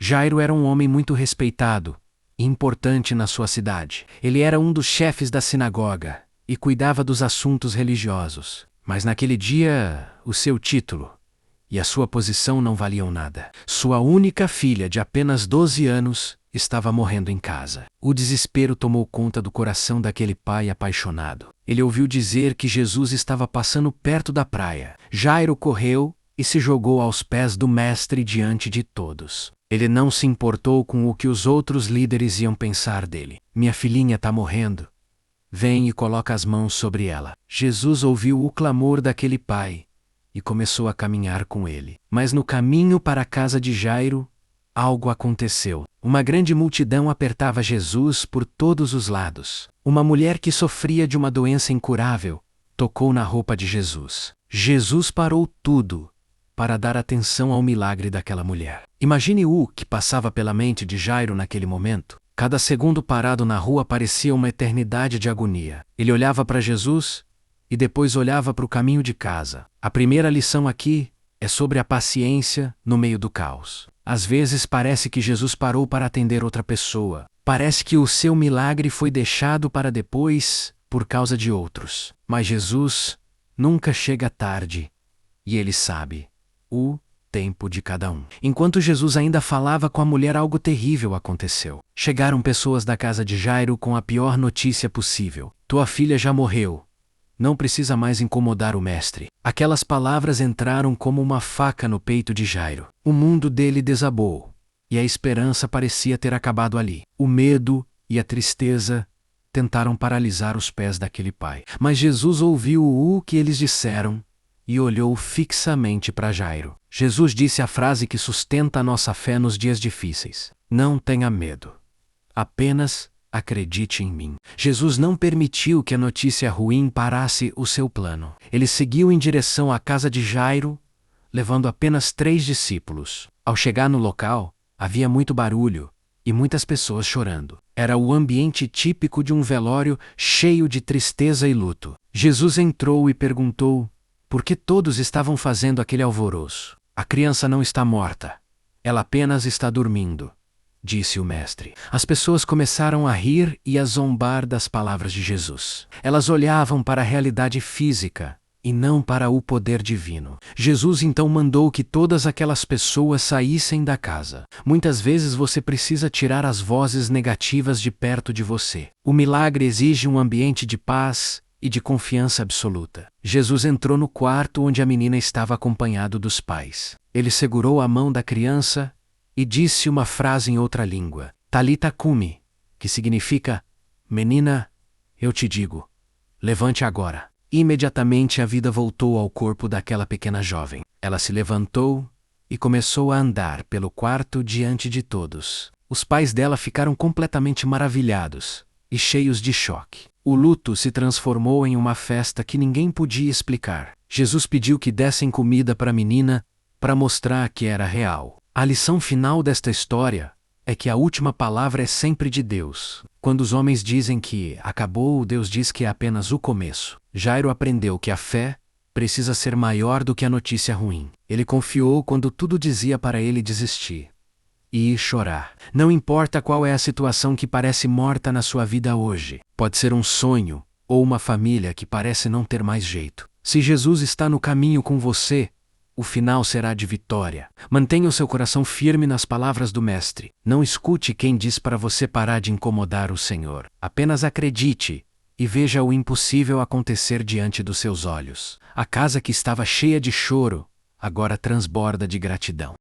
Jairo era um homem muito respeitado e importante na sua cidade. Ele era um dos chefes da sinagoga e cuidava dos assuntos religiosos. Mas naquele dia, o seu título e a sua posição não valiam nada. Sua única filha, de apenas 12 anos, estava morrendo em casa. O desespero tomou conta do coração daquele pai apaixonado. Ele ouviu dizer que Jesus estava passando perto da praia. Jairo correu e se jogou aos pés do mestre diante de todos. Ele não se importou com o que os outros líderes iam pensar dele. Minha filhinha está morrendo. Vem e coloca as mãos sobre ela. Jesus ouviu o clamor daquele pai e começou a caminhar com ele. Mas no caminho para a casa de Jairo, algo aconteceu. Uma grande multidão apertava Jesus por todos os lados. Uma mulher que sofria de uma doença incurável tocou na roupa de Jesus. Jesus parou tudo para dar atenção ao milagre daquela mulher. Imagine o que passava pela mente de Jairo naquele momento. Cada segundo parado na rua parecia uma eternidade de agonia. Ele olhava para Jesus e depois olhava para o caminho de casa. A primeira lição aqui é sobre a paciência no meio do caos. Às vezes parece que Jesus parou para atender outra pessoa. Parece que o seu milagre foi deixado para depois por causa de outros. Mas Jesus nunca chega tarde e ele sabe o tempo de cada um. Enquanto Jesus ainda falava com a mulher, algo terrível aconteceu. Chegaram pessoas da casa de Jairo com a pior notícia possível. Tua filha já morreu. Não precisa mais incomodar o mestre. Aquelas palavras entraram como uma faca no peito de Jairo. O mundo dele desabou, e a esperança parecia ter acabado ali. O medo e a tristeza tentaram paralisar os pés daquele pai. Mas Jesus ouviu o que eles disseram e olhou fixamente para Jairo. Jesus disse a frase que sustenta a nossa fé nos dias difíceis: não tenha medo. Apenas acredite em mim. Jesus não permitiu que a notícia ruim parasse o seu plano. Ele seguiu em direção à casa de Jairo, levando apenas 3 discípulos. Ao chegar no local, havia muito barulho e muitas pessoas chorando. Era o ambiente típico de um velório cheio de tristeza e luto. Jesus entrou e perguntou por que todos estavam fazendo aquele alvoroço. A criança não está morta. Ela apenas está dormindo, disse o mestre. As pessoas começaram a rir e a zombar das palavras de Jesus. Elas olhavam para a realidade física e não para o poder divino. Jesus então mandou que todas aquelas pessoas saíssem da casa. Muitas vezes você precisa tirar as vozes negativas de perto de você. O milagre exige um ambiente de paz e de confiança absoluta. Jesus entrou no quarto onde a menina estava acompanhado dos pais. Ele segurou a mão da criança e disse uma frase em outra língua, Talita cumi, que significa: menina, eu te digo, levante agora. Imediatamente a vida voltou ao corpo daquela pequena jovem. Ela se levantou e começou a andar pelo quarto diante de todos. Os pais dela ficaram completamente maravilhados e cheios de choque. O luto se transformou em uma festa que ninguém podia explicar. Jesus pediu que dessem comida para a menina para mostrar que era real. A lição final desta história é que a última palavra é sempre de Deus. Quando os homens dizem que acabou, Deus diz que é apenas o começo. Jairo aprendeu que a fé precisa ser maior do que a notícia ruim. Ele confiou quando tudo dizia para ele desistir e chorar. Não importa qual é a situação que parece morta na sua vida hoje. Pode ser um sonho ou uma família que parece não ter mais jeito. Se Jesus está no caminho com você, o final será de vitória. Mantenha o seu coração firme nas palavras do Mestre. Não escute quem diz para você parar de incomodar o Senhor. Apenas acredite e veja o impossível acontecer diante dos seus olhos. A casa que estava cheia de choro agora transborda de gratidão.